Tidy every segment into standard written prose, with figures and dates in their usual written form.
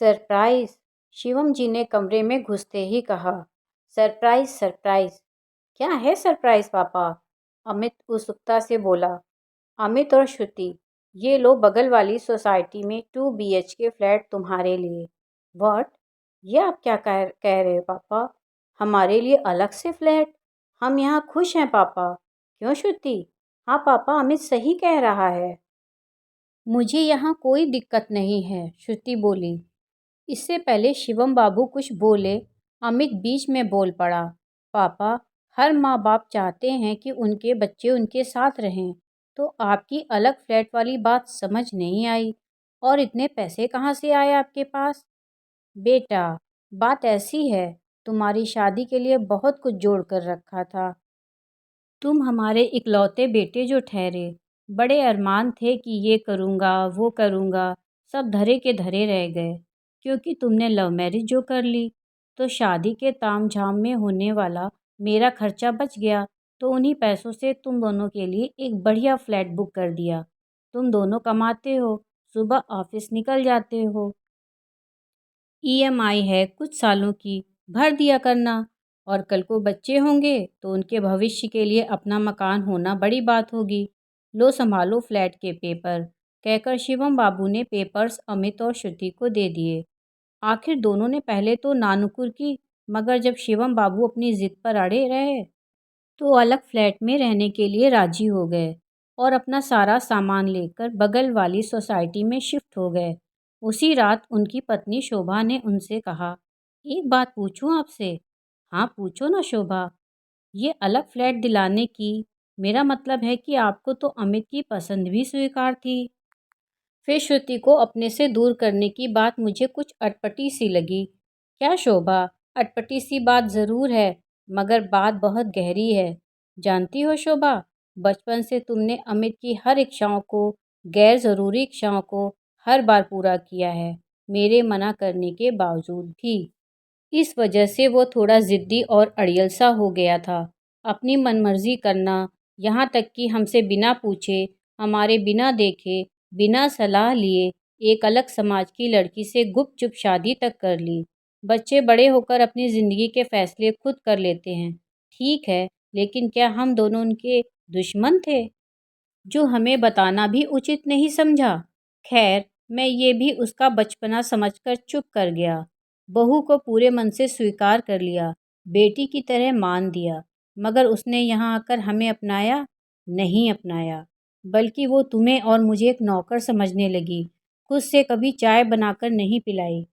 Surprise! Shivam जी ने कमरे में घुसते ही कहा। Surprise surprise! क्या है सरप्राइज़ पापा? अमित उत्सुकता से बोला। अमित और श्रुति, ये लो बगल वाली सोसाइटी में 2 BHK फ्लैट तुम्हारे लिए। व्हाट? ये आप क्या कह रहे हो पापा? हमारे लिए अलग से फ्लैट? हम यहाँ खुश हैं पापा। क्यों श्रुति? हाँ पापा, अमित सही कह रहा है। मुझे यहाँ कोई दिक्कत नहीं है, श्रुति बोली। इससे पहले शिवम बाबू कुछ बोले, अमित बीच में बोल पड़ा। पापा, हर माँ बाप चाहते हैं कि उनके बच्चे उनके साथ रहें, तो आपकी अलग फ्लैट वाली बात समझ नहीं आई। और इतने पैसे कहाँ से आए आपके पास? बेटा, बात ऐसी है, तुम्हारी शादी के लिए बहुत कुछ जोड़ कर रखा था। तुम हमारे इकलौते बेटे जो ठहरे, बड़े अरमान थे कि ये करूँगा वो करूँगा, सब धरे के धरे रह गए। क्योंकि तुमने लव मैरिज जो कर ली, तो शादी के तामझाम में होने वाला मेरा खर्चा बच गया, तो उन्हीं पैसों से तुम दोनों के लिए एक बढ़िया फ्लैट बुक कर दिया। तुम दोनों कमाते हो, सुबह ऑफिस निकल जाते हो, EMI है कुछ सालों की, भर दिया करना। और कल को बच्चे होंगे तो उनके भविष्य के लिए अपना मकान होना बड़ी बात होगी। लो संभालो फ्लैट के पेपर, कहकर शिवम बाबू ने पेपर्स अमित और श्रुति को दे दिए। आखिर दोनों ने पहले तो नानुकुर की, मगर जब शिवम बाबू अपनी जिद पर अड़े रहे तो अलग फ्लैट में रहने के लिए राजी हो गए और अपना सारा सामान लेकर बगल वाली सोसाइटी में शिफ्ट हो गए। उसी रात उनकी पत्नी शोभा ने उनसे कहा, एक बात पूछूं आपसे? हाँ पूछो ना शोभा। ये अलग फ्लैट दिलाने की मेरा मतलब है कि आपको तो अमित की पसंद भी स्वीकार थी। फिर श्रुति को अपने से दूर करने की बात मुझे कुछ अटपटी सी लगी। क्या शोभा, अटपटी सी बात ज़रूर है, मगर बात बहुत गहरी है। जानती हो शोभा, बचपन से तुमने अमित की हर इच्छाओं को, गैर ज़रूरी इच्छाओं को हर बार पूरा किया है, मेरे मना करने के बावजूद भी। इस वजह से वो थोड़ा ज़िद्दी और अड़ियल सा हो गया था। अपनी मनमर्जी करना, यहाँ तक कि हमसे बिना पूछे, हमारे बिना देखे, बिना सलाह लिए एक अलग समाज की लड़की से गुपचुप शादी तक कर ली। बच्चे बड़े होकर अपनी ज़िंदगी के फैसले खुद कर लेते हैं, ठीक है, लेकिन क्या हम दोनों उनके दुश्मन थे, जो हमें बताना भी उचित नहीं समझा? खैर, मैं ये भी उसका बचपना समझकर चुप कर गया। बहू को पूरे मन से स्वीकार कर लिया, बेटी की तरह मान दिया। मगर उसने यहाँ आकर हमें अपनाया? नहीं अपनाया, बल्कि वो तुम्हें और मुझे एक नौकर समझने लगी। खुद से कभी चाय बनाकर नहीं पिलाई।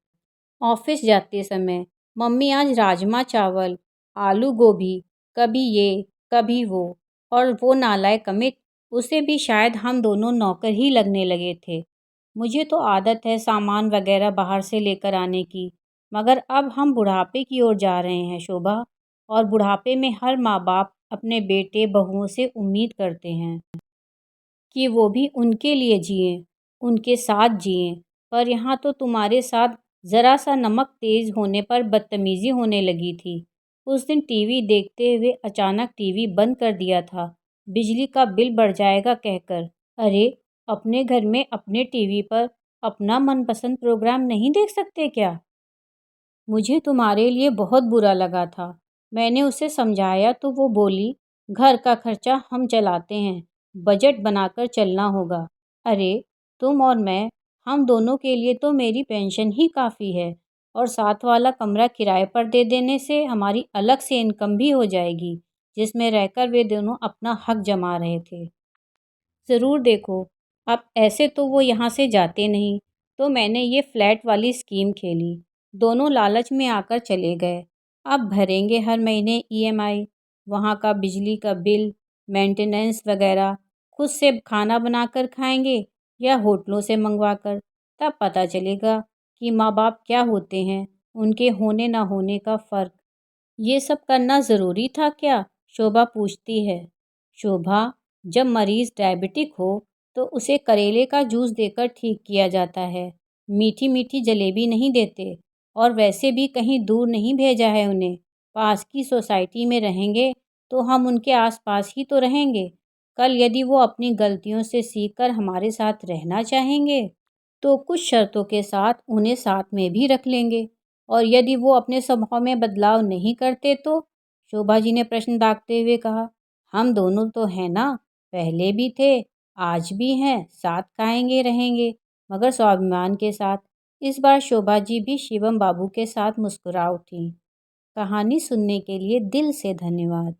ऑफिस जाते समय, मम्मी आज राजमा चावल, आलू गोभी, कभी ये कभी वो। और वो नालायक अमित, उसे भी शायद हम दोनों नौकर ही लगने लगे थे। मुझे तो आदत है सामान वगैरह बाहर से लेकर आने की, मगर अब हम बुढ़ापे की ओर जा रहे हैं शोभा, और बुढ़ापे में हर माँ बाप अपने बेटे बहुओं से उम्मीद करते हैं कि वो भी उनके लिए जिएं, उनके साथ जिएं। पर यहाँ तो तुम्हारे साथ ज़रा सा नमक तेज़ होने पर बदतमीज़ी होने लगी थी। उस दिन टीवी देखते हुए अचानक टीवी बंद कर दिया था, बिजली का बिल बढ़ जाएगा कहकर। अरे, अपने घर में अपने टीवी पर अपना मनपसंद प्रोग्राम नहीं देख सकते क्या? मुझे तुम्हारे लिए बहुत बुरा लगा था। मैंने उसे समझाया तो वो बोली, घर का खर्चा हम चलाते हैं, बजट बनाकर चलना होगा। अरे, तुम और मैं, हम दोनों के लिए तो मेरी पेंशन ही काफ़ी है, और साथ वाला कमरा किराए पर दे देने से हमारी अलग से इनकम भी हो जाएगी, जिसमें रहकर वे दोनों अपना हक जमा रहे थे। ज़रूर देखो, अब ऐसे तो वो यहाँ से जाते नहीं, तो मैंने ये फ्लैट वाली स्कीम खेली। दोनों लालच में आकर चले गए। अब भरेंगे हर महीने EMI, वहाँ का बिजली का बिल, मेंटेनेंस वगैरह। खुद से खाना बनाकर खाएंगे या होटलों से मंगवा कर। तब पता चलेगा कि माँ बाप क्या होते हैं, उनके होने ना होने का फ़र्क। ये सब करना ज़रूरी था क्या? शोभा पूछती है। शोभा, जब मरीज़ डायबिटिक हो तो उसे करेले का जूस देकर ठीक किया जाता है, मीठी मीठी जलेबी नहीं देते। और वैसे भी कहीं दूर नहीं भेजा है उन्हें, पास की सोसाइटी में रहेंगे तो हम उनके आसपास ही तो रहेंगे। कल यदि वो अपनी गलतियों से सीख कर हमारे साथ रहना चाहेंगे तो कुछ शर्तों के साथ उन्हें साथ में भी रख लेंगे। और यदि वो अपने स्वभाव में बदलाव नहीं करते तो? शोभा जी ने प्रश्न दागते हुए कहा। हम दोनों तो हैं ना, पहले भी थे, आज भी हैं, साथ खाएंगे रहेंगे, मगर स्वाभिमान के साथ। इस बार शोभा जी भी शिवम बाबू के साथ मुस्कुरा उठी। कहानी सुनने के लिए दिल से धन्यवाद।